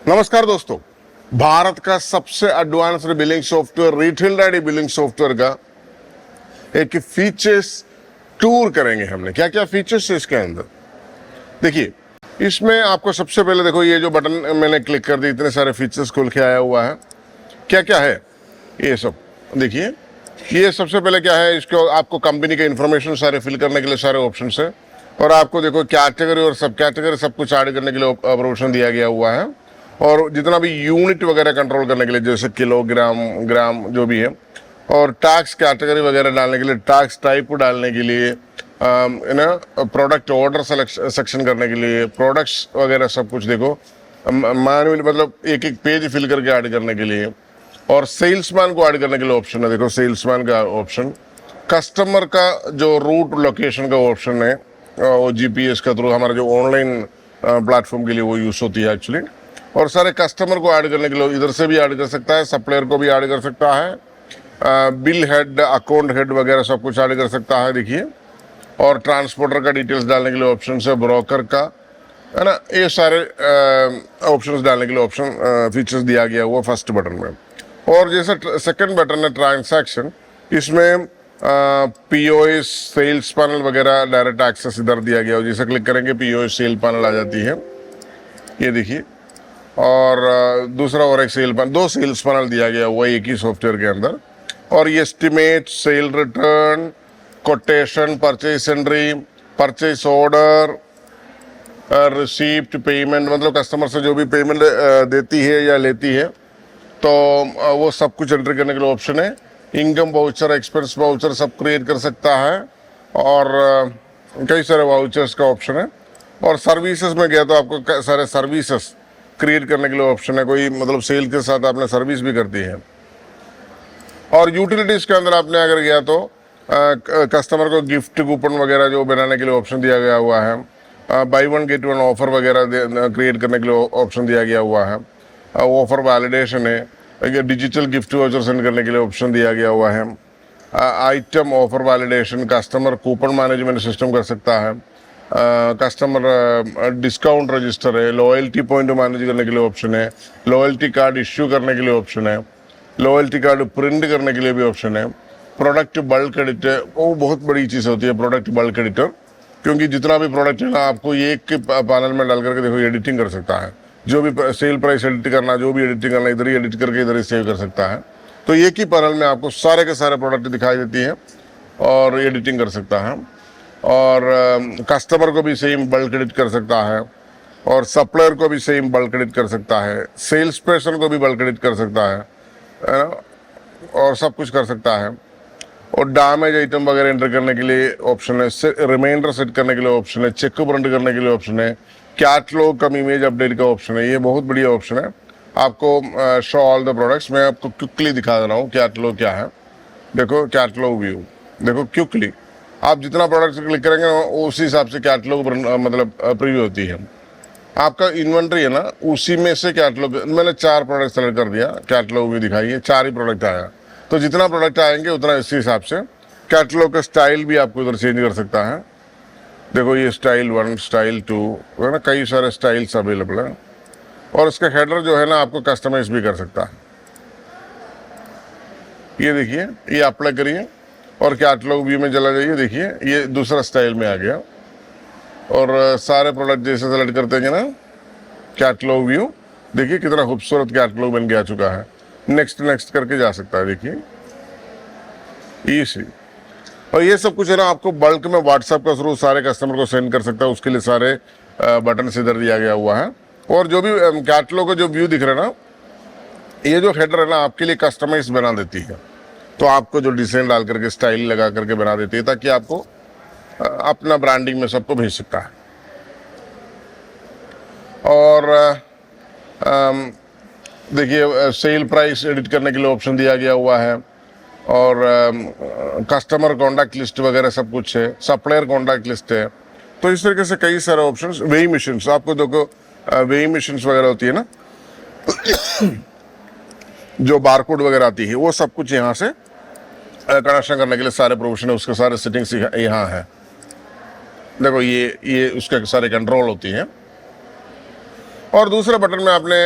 नमस्कार दोस्तों, भारत का सबसे advanced billing software retail ready billing software का एक फीचर्स टूर करेंगे। हमने क्या क्या फीचर्स है इसके अंदर देखिए। इसमें आपको सबसे पहले देखो, ये जो बटन मैंने क्लिक कर दी, इतने सारे फीचर्स खुल के आया हुआ है। क्या क्या है ये सब देखिए। ये सबसे पहले क्या है, इसको आपको कंपनी के इंफॉर्मेशन सारे फिल करने के लिए सारे ऑप्शन है, और आपको देखो कैटेगरी और सब कैटेगरी सब कुछ ऐड करने के लिए ऑप्शन दिया गया हुआ है, और जितना भी यूनिट वगैरह कंट्रोल करने के लिए जैसे किलोग्राम, ग्राम जो भी है, और टैक्स कैटेगरी वगैरह डालने के लिए, टैक्स टाइप डालने के लिए, प्रोडक्ट ऑर्डर सेक्शन करने के लिए, प्रोडक्ट्स वगैरह सब कुछ देखो मैनुअली, मतलब एक एक पेज फिल करके ऐड करने के लिए, और सेल्समैन को ऐड करने के लिए ऑप्शन है। देखो सेल्समैन का ऑप्शन, कस्टमर का जो रूट लोकेशन का ऑप्शन है, वो जीपीएस का थ्रू हमारा जो ऑनलाइन प्लेटफॉर्म के लिए वो यूज होती है एक्चुअली, और सारे कस्टमर को ऐड करने के लिए इधर से भी ऐड कर सकता है, सप्लायर को भी ऐड कर सकता है, बिल हेड, अकाउंट हेड वगैरह सब कुछ ऐड कर सकता है देखिए, और ट्रांसपोर्टर का डिटेल्स डालने के लिए ऑप्शन है, ब्रोकर का है ना, ये सारे ऑप्शंस डालने के लिए ऑप्शन फीचर्स दिया गया हुआ फर्स्ट बटन में। और जैसे सेकंड बटन है ट्रांसैक्शन, इसमें पीओएस सेल्स पैनल वगैरह डायरेक्ट एक्सेस इधर दिया गया हो, जैसे क्लिक करेंगे पीओएस सेल पैनल आ जाती है, ये देखिए। और दूसरा और एक सेल पैनल, दो सेल्स पैनल दिया गया हुआ एक ही सॉफ्टवेयर के अंदर, और ये estimate, cell return, quotation, purchase sundry, purchase order, receipt, payment, मतलब कस्टमर से जो भी पेमेंट देती है या लेती है तो वो सब कुछ एंट्री करने के लिए ऑप्शन है। इनकम वाउचर, एक्सपेंस वाउचर सब क्रिएट कर सकता है, और कई सारे वाउचर्स का ऑप्शन है। और सर्विसेज में गया तो आपको सारे सर्विसेज क्रिएट करने के लिए ऑप्शन है, कोई मतलब सेल के साथ आपने सर्विस भी करती है। और यूटिलिटीज के अंदर आपने अगर गया तो कस्टमर को गिफ्ट कूपन वगैरह जो बनाने के लिए ऑप्शन दिया गया हुआ है, by one get one offer वगैरह क्रिएट करने के लिए ऑप्शन दिया गया हुआ है, ऑफर वैलिडेशन है, डिजिटल गिफ्ट वाउचर सेंड करने के लिए ऑप्शन दिया गया हुआ है, item offer validation, customer coupon management system कर सकता है, कस्टमर डिस्काउंट रजिस्टर है, लॉयल्टी पॉइंट मैनेज करने के लिए ऑप्शन है, लॉयल्टी कार्ड इश्यू करने के लिए ऑप्शन है, लॉयल्टी कार्ड प्रिंट करने के लिए भी ऑप्शन है, प्रोडक्ट बल्क एडिटर, वो बहुत बड़ी चीज़ होती है प्रोडक्ट बल्क एडिटर, क्योंकि जितना भी प्रोडक्ट है ना आपको ये एक पैनल में डाल करके देखो एडिटिंग कर सकता है, जो भी सेल प्राइस एडिट करना, जो भी एडिटिंग करना इधर ही एडिट करके इधर ही सेव कर सकता है। तो एक ही पैनल में आपको सारे के सारे प्रोडक्ट दिखाई देती है और एडिटिंग कर सकता है, और कस्टमर को भी सेम बल्क एडिट कर सकता है, और सप्लायर को भी सेम बल्क एडिट कर सकता है, सेल्स पर्सन को भी बल्क एडिट कर सकता है ना, और सब कुछ कर सकता है। और डैमेज आइटम वगैरह एंटर करने के लिए ऑप्शन है, रिमाइंडर सेट करने के लिए ऑप्शन है, चेक प्रिंट करने के लिए ऑप्शन है, कैटलॉग कम इमेज अपडेट का ऑप्शन है। ये बहुत बढ़िया ऑप्शन है। आपको शो ऑल द प्रोडक्ट्स, मैं आपको क्विकली दिखा दे रहा हूँ कैटलॉग क्या है। देखो कैटलॉग व्यू, देखो क्विकली आप जितना प्रोडक्ट क्लिक करेंगे उसी हिसाब से कैटलॉग मतलब प्रीव्यू होती है। आपका इन्वेंट्री है ना, उसी में से कैटलॉग, मैंने 4 प्रोडक्ट सेलेक्ट कर दिया, कैटलॉग व्यू दिखाइए, 4 ही प्रोडक्ट आया, तो जितना प्रोडक्ट आएंगे उतना इसी हिसाब से। कैटलॉग का स्टाइल भी आपको इधर चेंज कर सकता है। देखो ये स्टाइल 1, स्टाइल 2 है ना, कई सारे स्टाइल्स अवेलेबल है। और इसका हेडर जो है ना आपको कस्टमाइज भी कर सकता है। ये देखिए, ये अप्लाई करिए और कैटलॉग व्यू में चला जाइए, देखिए ये दूसरा स्टाइल में आ गया। और सारे प्रोडक्ट जैसे सेलेक्ट करते हैं ना, कैटलॉग व्यू देखिए कितना खूबसूरत कैटलॉग बन के आ चुका है। नेक्स्ट नेक्स्ट करके जा सकता है, देखिए इसी। और ये सब कुछ है ना आपको बल्क में व्हाट्सएप के थ्रू सारे कस्टमर को सेंड कर सकता है, उसके लिए सारे बटन इधर दिया गया हुआ है। और जो भी कैटलॉग का जो व्यू दिख रहा है ना, ये जो हेडर है ना आपके लिए कस्टमाइज बना देती है, तो आपको जो डिजाइन डाल करके स्टाइल लगा करके बना देती है, ताकि आपको अपना ब्रांडिंग में सबको भेज सकता है। और देखिए सेल प्राइस एडिट करने के लिए ऑप्शन दिया गया हुआ है, और कस्टमर कॉन्टैक्ट लिस्ट वगैरह सब कुछ है, सप्लायर कॉन्टैक्ट लिस्ट है। तो इस तरीके से कई सारे ऑप्शंस। वेई मशीन्स, आपको देखो वेई मशीन्स वगैरह होती है ना जो बारकोड वगैरह आती है, वो सब कुछ यहाँ से कनेक्शन करने के लिए सारे प्रोविजन है, उसके सारे सेटिंग्स यहाँ है। देखो ये उसके सारे कंट्रोल होती हैं। और दूसरे बटन में आपने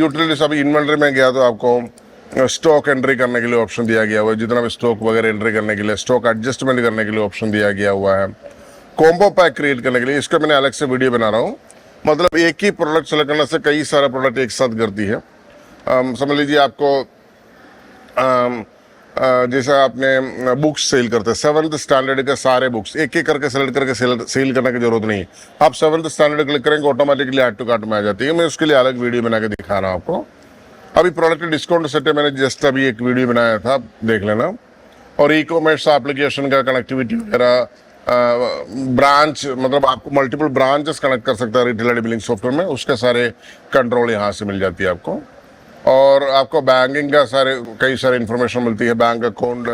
यूटिलिटीज, अभी इन्वेंटरी में गया तो आपको स्टॉक एंट्री करने के लिए ऑप्शन दिया गया हुआ है, जितना भी स्टॉक वगैरह एंट्री करने के लिए, स्टॉक एडजस्टमेंट करने के लिए ऑप्शन दिया गया हुआ है, कॉम्बो पैक क्रिएट करने के लिए। इसका मैंने अलग से वीडियो बना रहा हूँ। मतलब एक ही प्रोडक्ट सेलेक्ट करने से कई सारे प्रोडक्ट एक साथ करती है। समझ लीजिए आपको जैसे आपने बुक्स सेल करते हैं, 7th स्टैंडर्ड के सारे बुक्स एक एक करके सेलेक्ट करके सेल करने की जरूरत नहीं है। आप 7th स्टैंडर्ड क्लिक करेंगे, ऑटोमेटिकली ऐड टू कार्ट में आ जाती है। मैं उसके लिए अलग वीडियो बना के दिखा रहा हूँ आपको। अभी प्रोडक्ट डिस्काउंट सेट है, मैंने जस्ट अभी एक वीडियो बनाया था, देख लेना। और ई कॉमर्स एप्लीकेशन का कनेक्टिविटी वगैरह, ब्रांच, मतलब आपको मल्टीपल ब्रांचेस कनेक्ट कर सकता है रिटेल आईडी बिलिंग सॉफ्टवेयर में, उसके सारे कंट्रोल यहाँ से मिल जाती है आपको। और आपको बैंकिंग का कई सारे इंफॉर्मेशन मिलती है, बैंक अकाउंट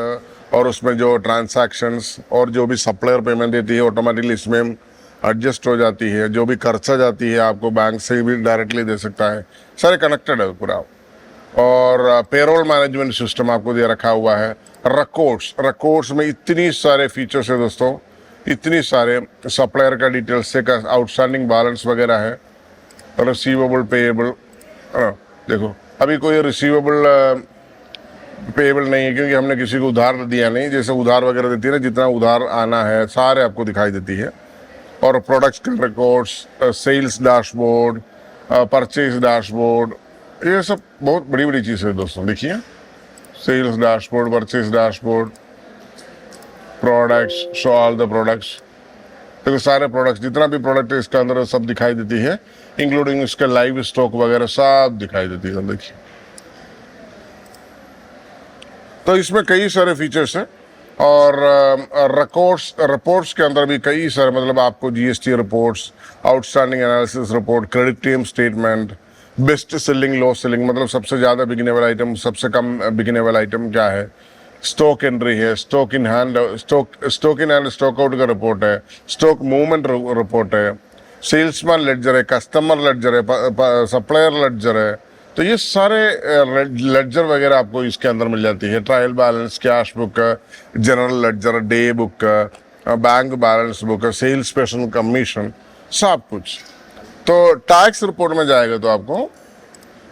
और उसमें जो ट्रांसैक्शंस और जो भी सप्लायर पेमेंट देती है ऑटोमेटिकली इसमें एडजस्ट हो जाती है। जो भी खर्चा जाती है आपको बैंक से भी डायरेक्टली दे सकता है, सारे कनेक्टेड है पूरा। और पेरोल मैनेजमेंट सिस्टम आपको दे रखा हुआ है। रिकॉर्ड्स में इतनी सारे फीचर्स है दोस्तों, इतनी सारे सप्लायर का डिटेल्स से, का आउटस्टैंडिंग बैलेंस वगैरह है, रिसीवेबल पेएबल। देखो अभी कोई रिसीवेबल पेएबल नहीं है क्योंकि हमने किसी को उधार दिया नहीं। जैसे उधार वगैरह देती है ना, जितना उधार आना है सारे आपको दिखाई देती है। और प्रोडक्ट्स के records, sales dashboard, purchase dashboard, ये सब बहुत बड़ी बड़ी चीज़ है दोस्तों। देखिए sales dashboard, purchase dashboard, products, show all the products. देखो सारे प्रोडक्ट्स, जितना भी प्रोडक्ट है इसके अंदर सब दिखाई देती है, इंक्लूडिंग इसका लाइव स्टॉक वगैरह सब दिखाई देती है। देखिए तो इसमें कई सारे फीचर्स हैं। और रिपोर्ट्स के अंदर भी कई सारे, मतलब आपको GST reports, outstanding analysis report, credit claim statement, best selling, low selling, मतलब सबसे ज़्यादा बिकने वाला आइटम, सबसे कम बिकने वाला आइटम क्या है, स्टॉक एंट्री है, stock in hand stock out का रिपोर्ट है, स्टॉक मूवमेंट रिपोर्ट है, सेल्समैन लेडजर है, कस्टमर लेडजर है, सप्लायर लेडजर है। तो ये सारे लेडजर वगैरह आपको इसके अंदर मिल जाती है। Trial balance, cash book, general ledger, day book, bank balance book, sales person commission, सब कुछ। तो टैक्स रिपोर्ट में जाएगा तो आपको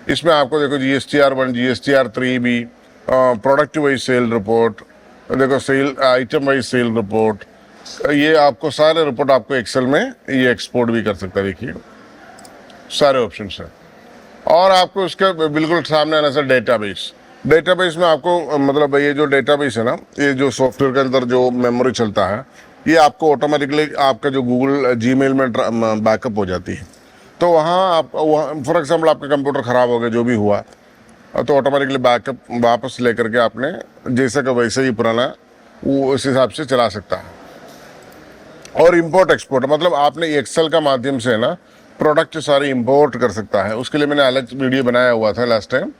इसमें आपको देखो GSTR1, GSTR3B, product wise sale report, देखो sale item wise sale report, ये आपको सारे रिपोर्ट आपको एक्सेल में ये एक्सपोर्ट भी कर सकता है। देखिए सारे ऑप्शन है। और आपको इसके बिल्कुल सामने आना से डेटाबेस में आपको, मतलब ये जो डेटाबेस है ना, ये जो सॉफ्टवेयर के अंदर जो मेमोरी चलता है, ये आपको ऑटोमेटिकली आपका जो गूगल जीमेल में बैकअप हो जाती है। तो वहाँ आप फॉर एग्जाम्पल आपका कंप्यूटर ख़राब हो गया, जो भी हुआ, तो ऑटोमेटिकली बैकअप वापस लेकर के आपने जैसा का वैसे ही पुराना वो उस हिसाब से चला सकता है। और इंपोर्ट एक्सपोर्ट, मतलब आपने एक्सेल का माध्यम से ना प्रोडक्ट सारे इंपोर्ट कर सकता है। उसके लिए मैंने अलग वीडियो बनाया हुआ था लास्ट टाइम।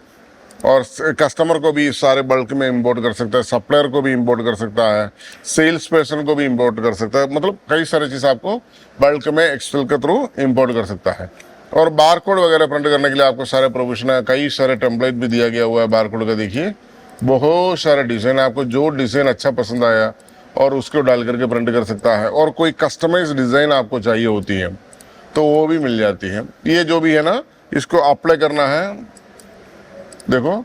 और कस्टमर को भी सारे बल्क में इंपोर्ट कर सकता है, सप्लायर को भी इंपोर्ट कर सकता है, सेल्स पर्सन को भी इंपोर्ट कर सकता है, मतलब कई सारी चीज़ आपको बल्क में एक्सेल के थ्रू इंपोर्ट कर सकता है। और बारकोड वगैरह प्रिंट करने के लिए आपको सारे प्रोविजन है, कई सारे टेम्पलेट भी दिया गया हुआ है बारकोड का। देखिए बहुत सारे डिज़ाइन, आपको जो डिज़ाइन अच्छा पसंद आया और उसको डाल करके प्रिंट कर सकता है। और कोई कस्टमाइज डिज़ाइन आपको चाहिए होती है तो वो भी मिल जाती है। ये जो भी है ना, इसको अप्लाई करना है, देखो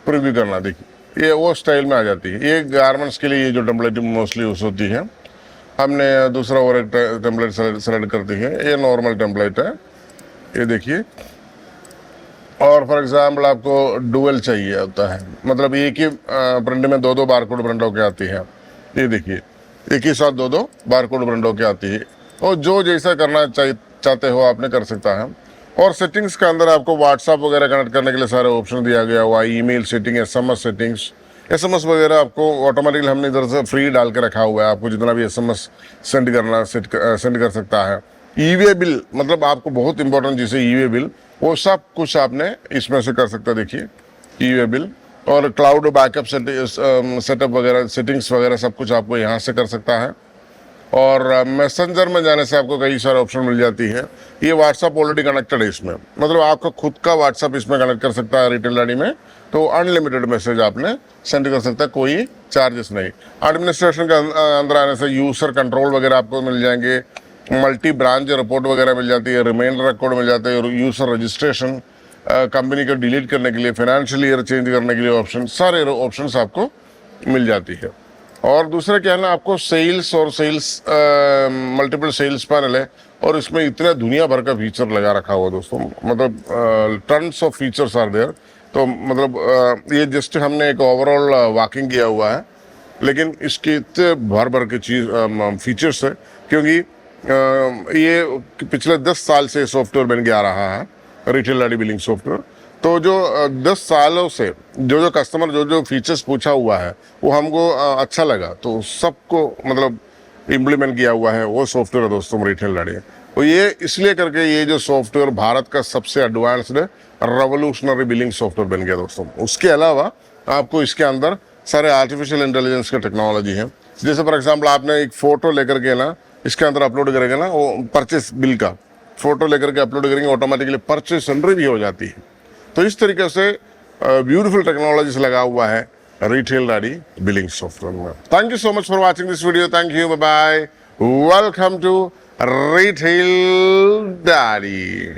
प्रीव्यू करना, देखिए ये वो स्टाइल में आ जाती है। ये गारमेंट्स के लिए ये जो टेम्पलेट मोस्टली यूज होती है। हमने दूसरा और एक टेम्पलेट सेलेक्ट कर दी है, ये नॉर्मल टेम्पलेट है, ये देखिए। और फॉर एग्जाम्पल आपको डुअल चाहिए होता है, मतलब एक ही प्रिंट में दो बारकोड प्रिंट होकर आती है। ये देखिए एक ही साथ दो बारकोड प्रिंट होकर आती है। और जो जैसा करना चाहते हो आपने कर सकता है। और सेटिंग्स के अंदर आपको व्हाट्सएप वगैरह कनेक्ट करने के लिए सारे ऑप्शन दिया गया हुआ है, email setting, SMS settings, SMS वगैरह आपको ऑटोमेटिकली हमने इधर से फ्री डाल के रखा हुआ है। आपको जितना भी SMS सेंड करना सेंड कर सकता है। ई-वे बिल, मतलब आपको बहुत इंपॉर्टेंट जैसे ई-वे बिल, वो सब कुछ आपने इसमें से कर सकते हैं। देखिए ई-वे बिल और क्लाउड बैकअप सेटअप वगैरह, सेटिंग्स वगैरह सब कुछ आपको यहाँ से कर सकता है। और मैसेंजर में जाने से आपको कई सारे ऑप्शन मिल जाती है। ये व्हाट्सअप ऑलरेडी कनेक्टेड है इसमें, मतलब आपका खुद का व्हाट्सअप इसमें कनेक्ट कर सकता है रिटेल आईडी में, तो अनलिमिटेड मैसेज आपने सेंड कर सकता है, कोई चार्जेस नहीं। एडमिनिस्ट्रेशन के अंदर आने से यूजर कंट्रोल वगैरह आपको मिल जाएंगे, मल्टी ब्रांच रिपोर्ट वगैरह मिल जाती है, रिमाइंडर रिकॉर्ड मिल जाते हैं, यूजर रजिस्ट्रेशन, कंपनी को डिलीट करने के लिए, फाइनेंशियल ईयर चेंज करने के लिए ऑप्शन, सारे ऑप्शंस आपको मिल जाती है। और दूसरा क्या है ना, आपको सेल्स और सेल्स मल्टीपल सेल्स पैनल है और इसमें इतना दुनिया भर का फीचर लगा रखा हुआ दोस्तों, मतलब tons of features are there. तो मतलब ये जस्ट हमने एक ओवरऑल वॉकिंग किया हुआ है, लेकिन इसके इतने भर भर के चीज फीचर्स है, क्योंकि ये पिछले 10 साल से सॉफ्टवेयर बन के आ रहा है, रिटेल आईडी बिलिंग सॉफ्टवेयर। तो जो 10 सालों से जो कस्टमर जो फीचर्स पूछा हुआ है वो हमको अच्छा लगा, तो सबको मतलब इम्प्लीमेंट किया हुआ है वो सॉफ्टवेयर है दोस्तों रिटेल आईडी। तो ये इसलिए करके ये जो सॉफ्टवेयर भारत का सबसे एडवांस्ड रेवोल्यूशनरी बिलिंग सॉफ्टवेयर बन गया दोस्तों। उसके अलावा आपको इसके अंदर सारे आर्टिफिशियल इंटेलिजेंस का टेक्नोलॉजी है। जैसे फॉर एग्जाम्पल आपने एक फोटो लेकर के ना इसके अंदर अपलोड करेंगे ना, वो परचेस बिल का फोटो लेकर के अपलोड करेंगे, ऑटोमेटिकली परचेस एंट्री भी हो जाती है। तो इस तरीके से ब्यूटीफुल टेक्नोलॉजी लगा हुआ है रिटेल आईडी बिलिंग सॉफ्टवेयर में। Thank you so much for watching this video. Thank you, bye bye, welcome to retail ID.